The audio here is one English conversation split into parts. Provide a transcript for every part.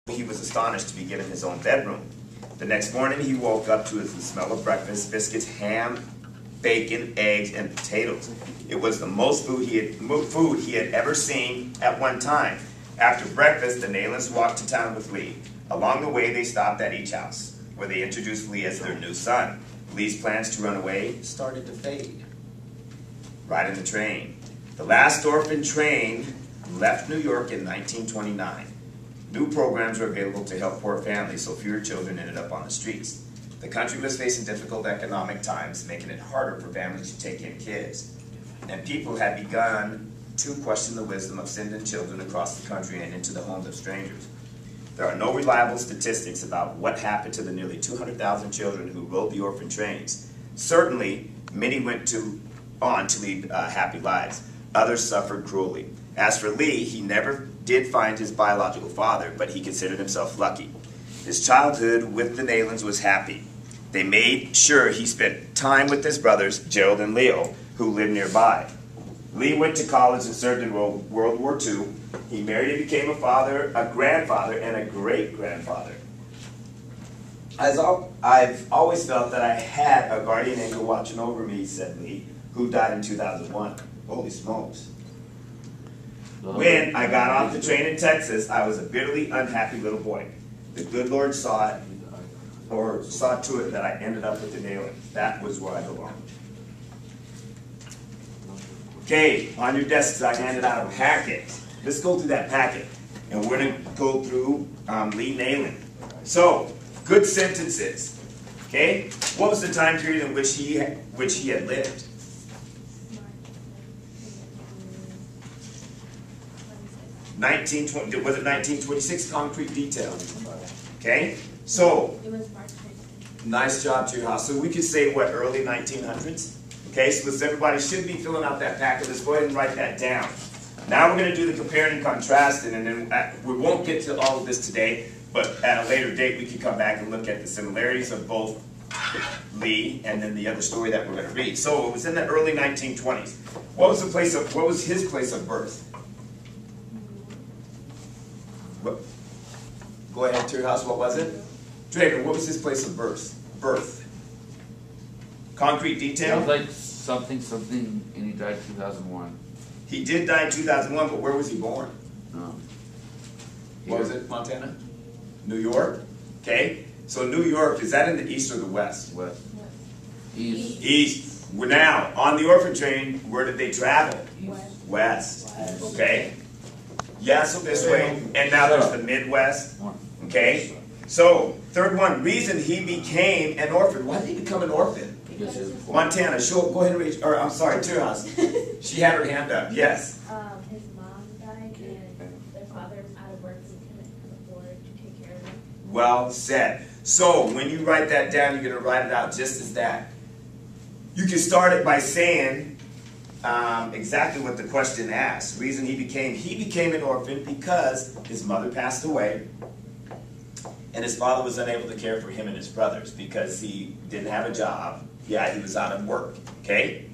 He was astonished to be given his own bedroom. The next morning he woke up to the smell of breakfast, biscuits, ham, bacon, eggs, and potatoes. It was the most food he had ever seen at one time. After breakfast, the Naylands walked to town with Lee. Along the way, they stopped at each house, where they introduced Lee as their new son. Lee's plans to run away started to fade. Riding the train. The last orphan train left New York in 1929. New programs were available to help poor families, so fewer children ended up on the streets. The country was facing difficult economic times, making it harder for families to take in kids. And people had begun to question the wisdom of sending children across the country and into the homes of strangers. There are no reliable statistics about what happened to the nearly 200,000 children who rode the orphan trains. Certainly, many went on to lead happy lives. Others suffered cruelly. As for Lee, he never did find his biological father, but he considered himself lucky. His childhood with the Naylands was happy. They made sure he spent time with his brothers, Gerald and Leo, who lived nearby. Lee went to college and served in World War II. He married and became a father, a grandfather, and a great-grandfather. I've always felt that I had a guardian angel watching over me, said Lee, who died in 2001. Holy smokes. When I got off the train in Texas, I was a bitterly unhappy little boy. The good Lord saw it, or saw to it that I ended up with the Naylands. That was where I belonged. Okay, on your desks I handed out a packet. Let's go through that packet. And we're going to go through Lee Nayland. So, good sentences. Okay? What was the time period in which he had lived? Was it 1926? Concrete detail. Okay? So, nice job to your house. So we could say, what, early 1900s? Okay, so everybody should be filling out that packet. Let's go ahead and write that down. Now we're going to do the comparing and contrasting, and then we won't get to all of this today, but at a later date we can come back and look at the similarities of both Lee and then the other story that we're going to read. So it was in the early 1920s. What was his place of birth? Go ahead to your house. What was it? Draven, what was his place of birth? Concrete detail? It was like something, and he died in 2001. He did die in 2001, but where was he born? No. What was it, Montana? New York? Okay. So New York, is that in the east or the west? West. East. East. We're now on the orphan train. Where did they travel? West. Okay. Yeah, so this way. And now there's the Midwest. Okay. So, third one, reason he became an orphan. Why did he become an orphan? Montana, go ahead and reach, or I'm sorry, to your house. She had her hand up, yes. His mom died and their father was out of work and couldn't afford to take care of him. Well said. So when you write that down, you're going to write it out just as that. You can start it by saying exactly what the question asks. Reason he became an orphan because his mother passed away and his father was unable to care for him and his brothers because he didn't have a job. Yeah, he was out of work. Okay?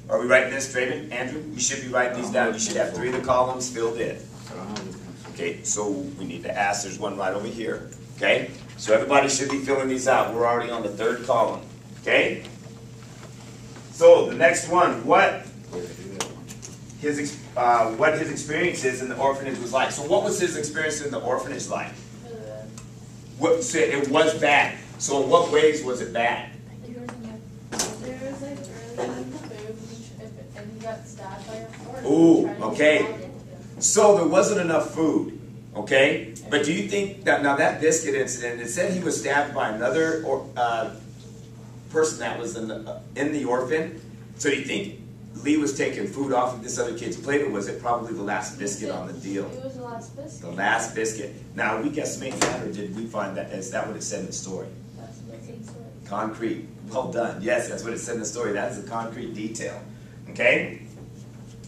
Are we writing this, Draven? Andrew? You should be writing these down. You should have 3 of the columns filled in. Okay, so we need to ask. There's one right over here. Okay? So everybody should be filling these out. We're already on the 3rd column. Okay? So the next one, what his experience is in the orphanage was like. So what was his experience in the orphanage like? So it was bad. So in what ways was it bad? There was like early food and he got stabbed by a horse. Ooh, okay. So there wasn't enough food, okay? But do you think that, now that biscuit incident, it said he was stabbed by another person that was in the orphan. So do you think Lee was taking food off of this other kid's plate, or was it probably the last biscuit on the deal? It was the last biscuit. The last biscuit. Now, we guesstimate that, or did we find that? Is that what it said in the story? That's what it said. Concrete. Well done. Yes, that's what it said in the story. That is a concrete detail. Okay?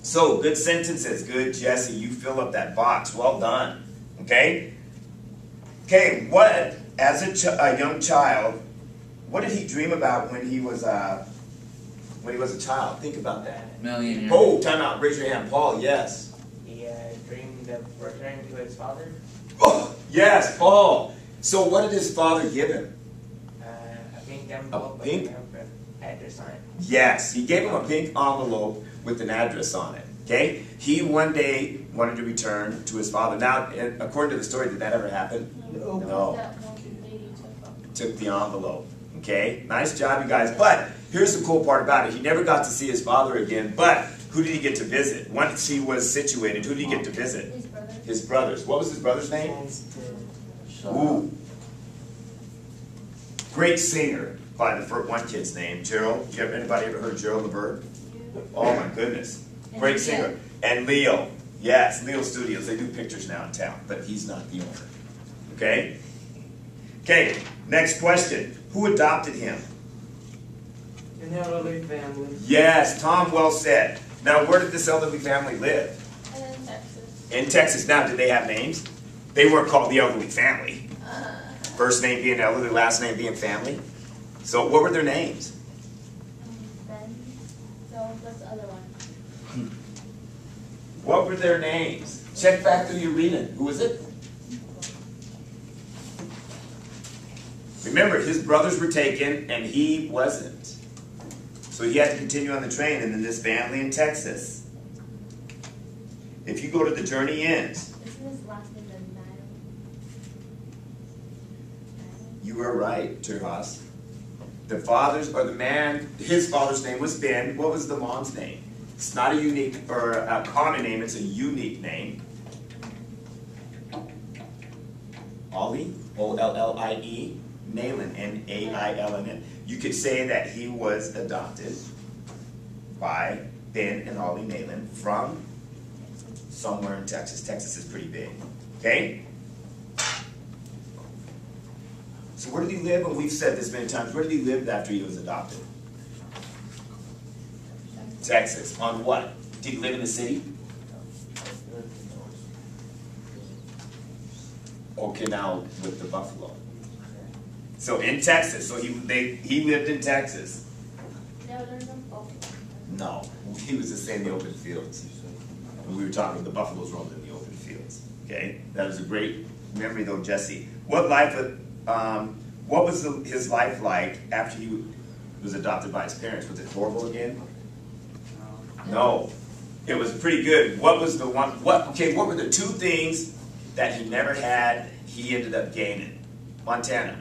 So, good sentences. Good, Jesse. You fill up that box. Well done. Okay? Okay, what, as a young child, what did he dream about when he was a child? Think about that. Millionaire. Oh, time out. Raise your hand. Paul, yes. He dreamed of returning to his father. Oh, yes, Paul. So what did his father give him? A pink A envelope pink? with an address on it. Yes, he gave him a pink envelope with an address on it. Okay? He one day wanted to return to his father. Now, according to the story, did that ever happen? No. That one lady took them. Took the envelope. Okay? Nice job, you guys. But here's the cool part about it. He never got to see his father again, but who did he get to visit? Once he was situated, who did he get to visit? His brother. His brothers. What was his brother's name? So, Ooh. Great singer by the first one kid's name, Gerald. Anybody ever heard Gerald LeBerg? Oh my goodness. Great And singer. And Leo. Yes, Leo Studios. They do pictures now in town, but he's not the owner. Okay? Okay, next question. Who adopted him? An elderly family. Yes, Tom, well said. Now, where did this elderly family live? And in Texas. In Texas. Now, did they have names? They weren't called the elderly family. First name being elderly, last name being family. So, what were their names? Ben. So what's the other one? What were their names? Check back through your reading. Who was it? Remember, his brothers were taken and he wasn't. So he had to continue on the train, and then this family in Texas. If you go to the journey ends, Isn't his last name Ben Nile? you were right, Terhas. The father's, or the man, his father's name was Ben. What was the mom's name? It's not a unique or a common name, it's a unique name. Ollie, O-L-L-I-E, Nayland, N-A-I-L-N-N. You could say that he was adopted by Ben and Ollie Nayland from somewhere in Texas. Texas is pretty big, okay? So where did he live? And we've said this many times. Where did he live after he was adopted? Texas. On what? Did he live in the city? Okay, now with the buffalo. So in Texas. So he lived in Texas. No, there's no Buffalo. No, he was just saying the open fields. When we were talking, the buffaloes roamed in the open fields. Okay, that was a great memory, though, Jesse. What was his life like after he was adopted by his parents? Was it horrible again? No, it was pretty good. What was the one? What were the two things that he never had? He ended up gaining. Montana.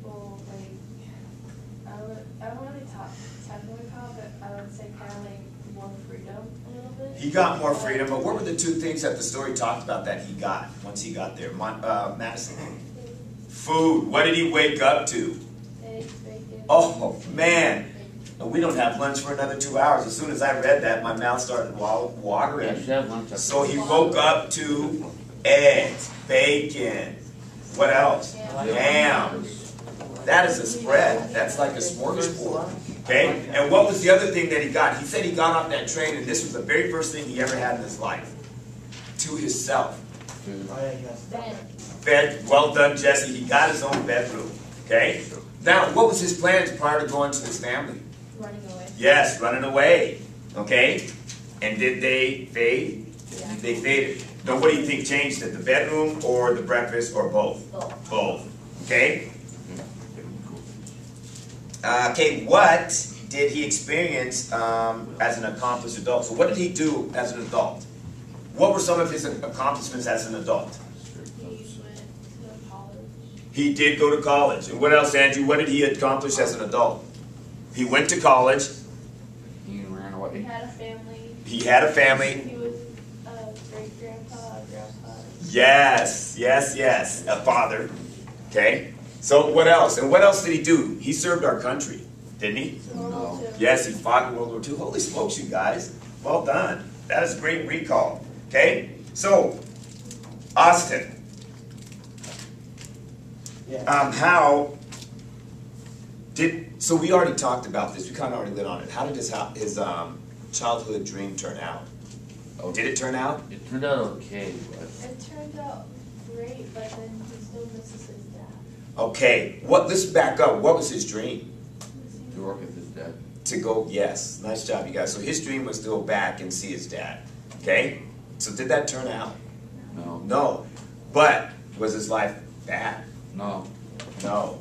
Well, like, I don't want to talk technically how, but I would say kind of like more freedom a little bit. He got more freedom, but what were the two things that the story talked about that he got once he got there? Madison. Food. What did he wake up to? Eggs, bacon. Oh, man. We don't have lunch for another 2 hours. As soon as I read that, my mouth started watering. yeah, should have lunch. So he woke up to eggs, bacon. What else? Ham. That is a spread. That's like a smorgasbord. Okay? And what was the other thing that he got? He said he got off that train, and this was the very first thing he ever had in his life. To himself. Ben. Bed. Well done, Jesse. He got his own bedroom. Okay? Now, what was his plans prior to going to his family? Running away. Yes, running away. Okay? And did they fade? Yeah. They faded. Now, what do you think changed it? The bedroom or the breakfast or both? Both. Both. Okay? Okay, what did he experience as an accomplished adult? So what did he do as an adult? What were some of his accomplishments as an adult? He went to college. He did go to college. And what else, Andrew? What did he accomplish as an adult? He went to college. He ran He away. had a family. He had a family. He was a great grandpa, grandpa. Yes, yes, yes. A father. Okay? So what else? And what else did he do? He served our country, didn't he? World War No. II. Yes, he fought in World War II. Holy smokes, you guys. Well done. That is a great recall. Okay? So, Austin. So we already talked about this. We kind of already lit on it. How did his childhood dream turn out? Oh, did it turn out? It turned out okay, but It turned out great, but then he still misses his dad. Okay. Let's back up. What was his dream? to work with his dad. To go, yes. Nice job, you guys. So his dream was to go back and see his dad. Okay? So did that turn out? No. No. But Was his life bad? No. No.